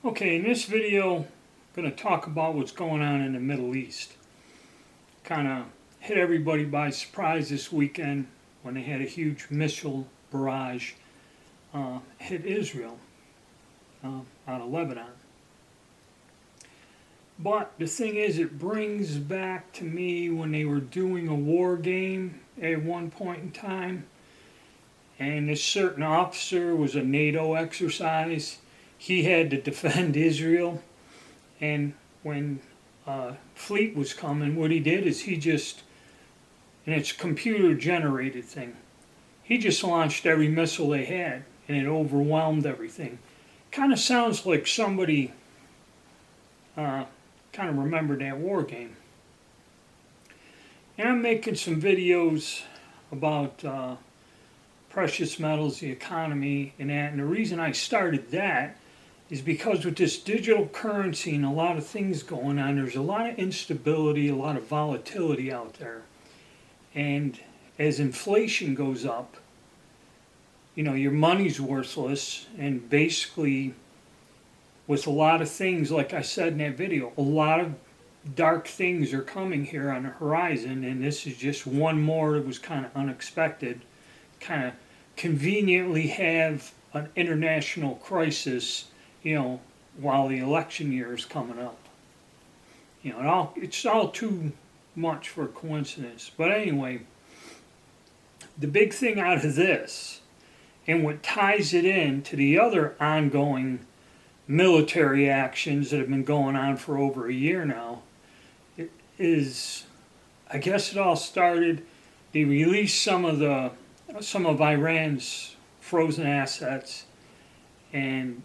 Okay, in this video, I'm going to talk about what's going on in the Middle East. Kind of hit everybody by surprise this weekend when they had a huge missile barrage hit Israel out of Lebanon. But the thing is, it brings back to me when they were doing a war game at one point in time, and this certain officer was a NATO exercise. He had to defend Israel. And when fleet was coming, what he did is and it's a computer generated thing, he just launched every missile they had and it overwhelmed everything. Kind of sounds like somebody kind of remembered that war game. And I'm making some videos about precious metals, the economy, and that. And the reason I started that is because with this digital currency and a lot of things going on, there's a lot of instability, a lot of volatility out there. And as inflation goes up, your money's worthless. And basically, with a lot of things, like I said in that video, a lot of dark things are coming here on the horizon. And this is just one more that was kind of unexpected. Kind of conveniently have an international crisis while the election year is coming up. It's all too much for a coincidence. But anyway, the big thing out of this, and what ties it in to the other ongoing military actions that have been going on for over a year now, is, I guess it all started, they released some of Iran's frozen assets, and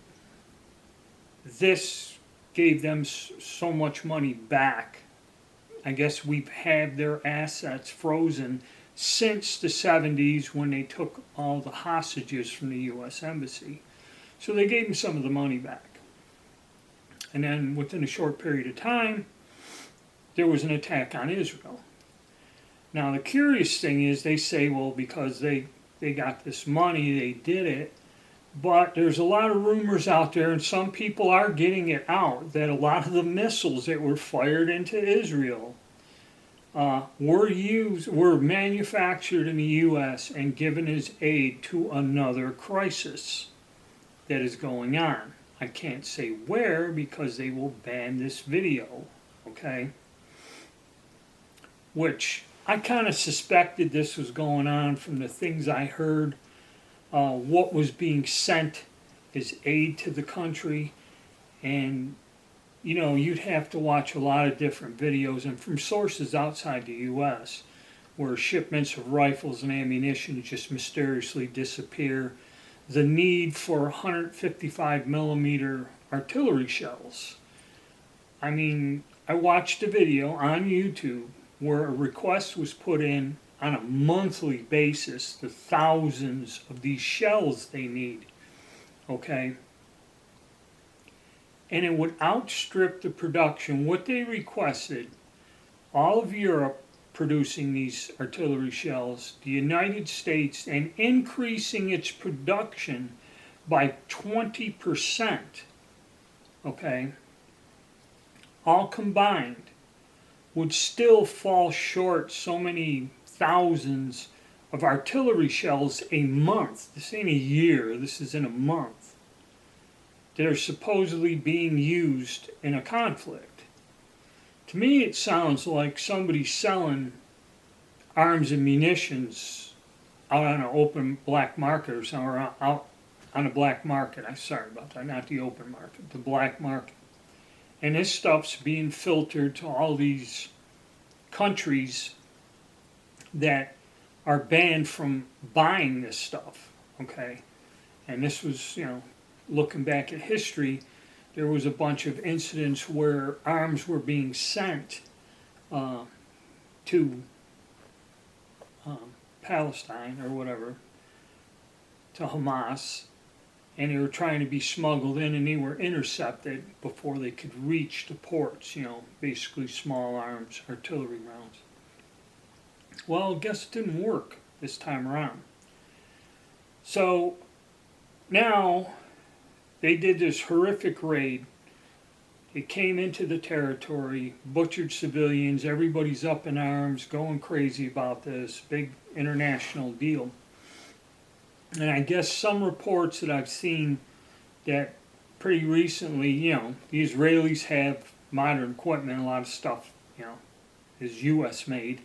this gave them so much money back. I guess we've had their assets frozen since the 70s when they took all the hostages from the U.S. Embassy. So they gave them some of the money back. And then within a short period of time, there was an attack on Israel. Now the curious thing is they say, well, because they got this money, they did it. But there's a lot of rumors out there, and some people are getting it out, that a lot of the missiles that were fired into Israel were manufactured in the U.S. and given as aid to another crisis that is going on. I can't say where because they will ban this video, okay? Which I kind of suspected this was going on from the things I heard. What was being sent as aid to the country, and you'd have to watch a lot of different videos and from sources outside the U.S. where shipments of rifles and ammunition just mysteriously disappear, the need for 155 millimeter artillery shells. I mean, I watched a video on YouTube where a request was put in on a monthly basis, the thousands of these shells they need, okay? And it would outstrip the production. What they requested, all of Europe producing these artillery shells, the United States, and increasing its production by 20%, okay? All combined would still fall short so many thousands of artillery shells a month. This ain't a year, this is in a month. That are supposedly being used in a conflict. To me, it sounds like somebody selling arms and munitions out on an open black market or somewhere out on a black market. I'm sorry about that, not the open market, the black market. And this stuff's being filtered to all these countries that are banned from buying this stuff, okay? And this was, looking back at history, there was a bunch of incidents where arms were being sent to Palestine or whatever, to Hamas, and they were trying to be smuggled in and they were intercepted before they could reach the ports, basically small arms, artillery rounds. Well, I guess it didn't work this time around. So now they did this horrific raid. It came into the territory, butchered civilians, everybody's up in arms, going crazy about this, big international deal. And I guess some reports that I've seen that pretty recently, the Israelis have modern equipment, a lot of stuff, is US made.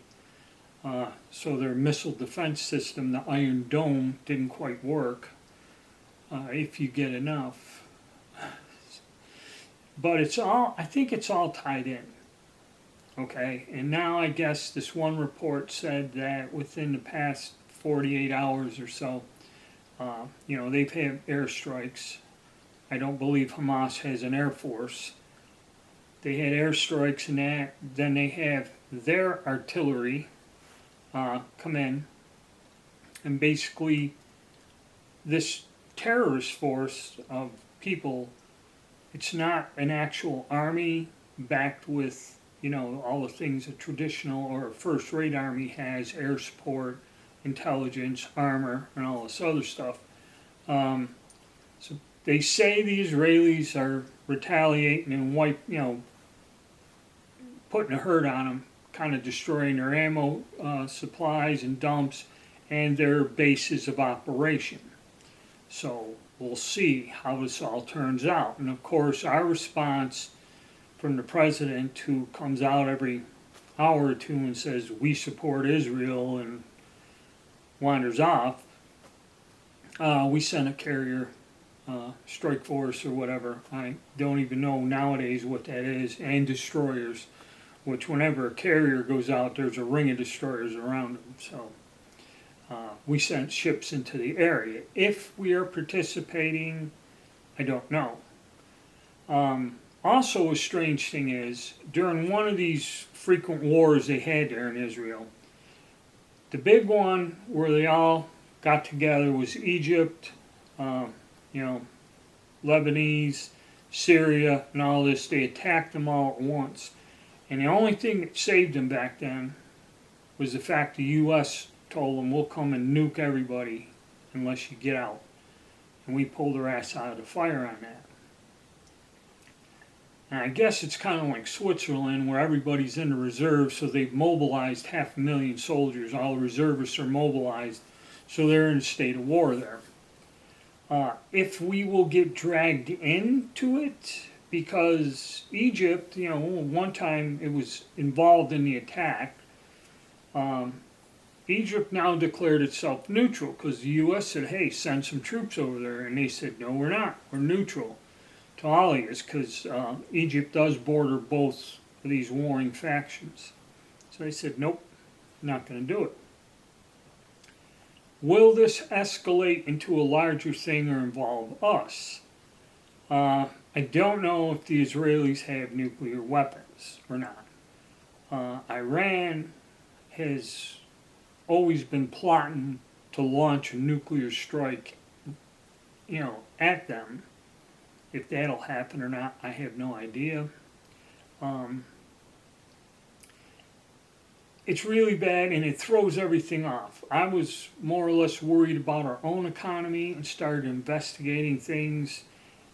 So their missile defense system, the Iron Dome, didn't quite work, if you get enough. But I think it's all tied in. Okay, and now I guess this one report said that within the past 48 hours or so, they've had airstrikes. I don't believe Hamas has an air force. They had airstrikes and that. Then they have their artillery come in, and basically this terrorist force of people, it's not an actual army backed with, all the things a traditional or a first-rate army has, air support, intelligence, armor, and all this other stuff. So they say the Israelis are retaliating and putting a hurt on them, kind of destroying their ammo supplies and dumps and their bases of operation. So we'll see how this all turns out. And of course, our response from the president, who comes out every hour or two and says, we support Israel, and wanders off, we sent a carrier strike force or whatever. I don't even know nowadays what that is, and destroyers, which whenever a carrier goes out, there's a ring of destroyers around them. So we sent ships into the area. If we are participating, I don't know. Also, a strange thing is, during one of these frequent wars they had there in Israel, the big one where they all got together was Egypt, Lebanese, Syria, and all this. They attacked them all at once. And the only thing that saved them back then was the fact the U.S. told them, we'll come and nuke everybody unless you get out. And we pulled their ass out of the fire on that. And I guess it's kind of like Switzerland, where everybody's in the reserve, so they've mobilized 500,000 soldiers. All the reservists are mobilized, so they're in a state of war there. If we will get dragged into it, because Egypt, one time it was involved in the attack, Egypt now declared itself neutral, because the U.S. said, hey, send some troops over there. And they said, no, we're not. We're neutral to all of this, because Egypt does border both of these warring factions. So they said, nope, not going to do it. Will this escalate into a larger thing or involve us? I don't know if the Israelis have nuclear weapons or not. Iran has always been plotting to launch a nuclear strike, at them. If that'll happen or not, I have no idea. It's really bad, and it throws everything off. I was more or less worried about our own economy and started investigating things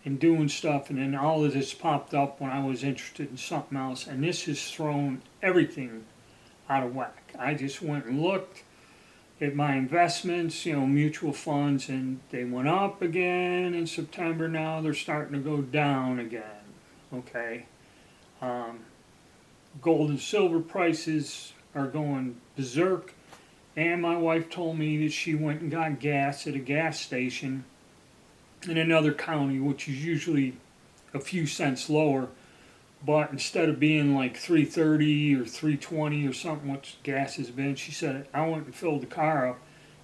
and doing stuff, and then all of this popped up when I was interested in something else, and this has thrown everything out of whack. I just went and looked at my investments, mutual funds, and they went up again in September. Now they're starting to go down again. Okay, gold and silver prices are going berserk, and my wife told me that she went and got gas at a gas station in another county, which is usually a few cents lower, but instead of being like $3.30 or $3.20 or something, which gas has been, she said, I went and filled the car up,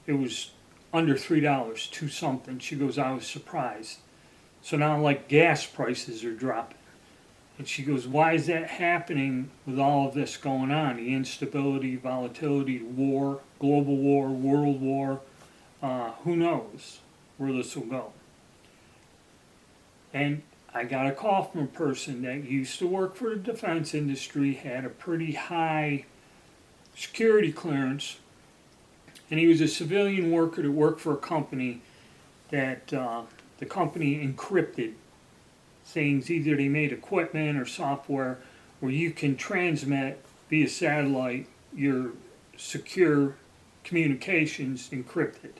it was under $3, 2 something. She goes, I was surprised. So now like gas prices are dropping. And she goes, why is that happening with all of this going on? The instability, volatility, war, global war, world war, who knows where this will go. And I got a call from a person that used to work for the defense industry, had a pretty high security clearance, and he was a civilian worker that worked for a company that the company encrypted things. Either they made equipment or software where you can transmit via satellite your secure communications encrypted.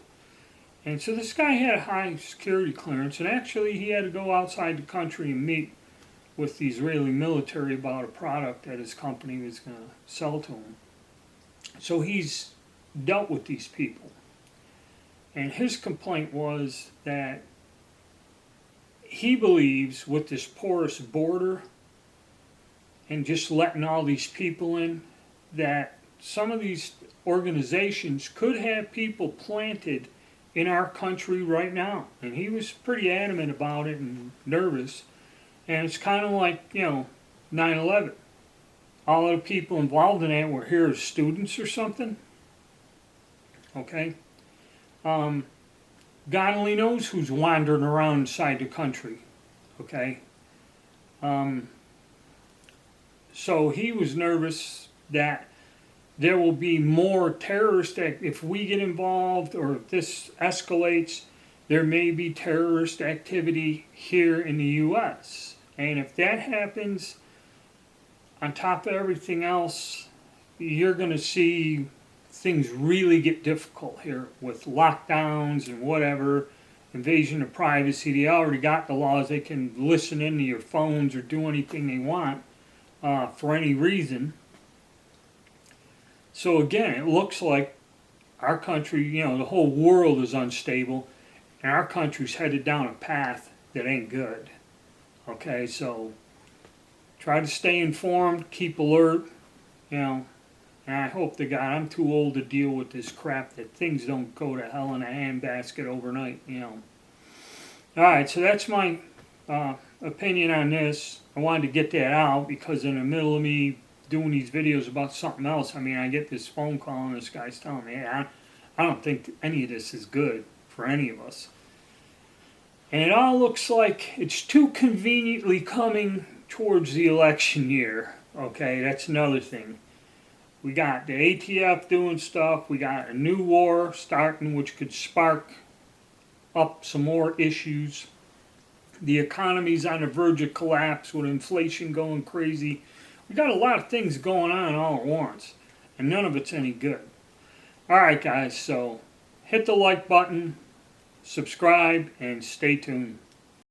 And so this guy had a high security clearance, and actually he had to go outside the country and meet with the Israeli military about a product that his company was going to sell to him. So he's dealt with these people. And his complaint was that he believes with this porous border and just letting all these people in, that some of these organizations could have people planted in our country right now. And he was pretty adamant about it and nervous. And it's kind of like, 9/11. All of the people involved in that were here as students or something. Okay? God only knows who's wandering around inside the country. Okay? So he was nervous that there will be more terrorist if we get involved or if this escalates, there may be terrorist activity here in the U.S. And if that happens, on top of everything else, you're going to see things really get difficult here with lockdowns and whatever, invasion of privacy. They already got the laws. They can listen into your phones or do anything they want for any reason. So again, it looks like our country, the whole world is unstable, and our country's headed down a path that ain't good. Okay, so try to stay informed, keep alert, and I hope to God I'm too old to deal with this crap that things don't go to hell in a handbasket overnight, Alright, so that's my opinion on this. I wanted to get that out because in the middle of me doing these videos about something else, I get this phone call and this guy's telling me, hey, I don't think any of this is good for any of us. And it all looks like it's too conveniently coming towards the election year. Okay, that's another thing. We got the ATF doing stuff. We got a new war starting, which could spark up some more issues. The economy's on the verge of collapse with inflation going crazy. We got a lot of things going on all at once, and none of it's any good. Alright guys, so hit the like button, subscribe, and stay tuned.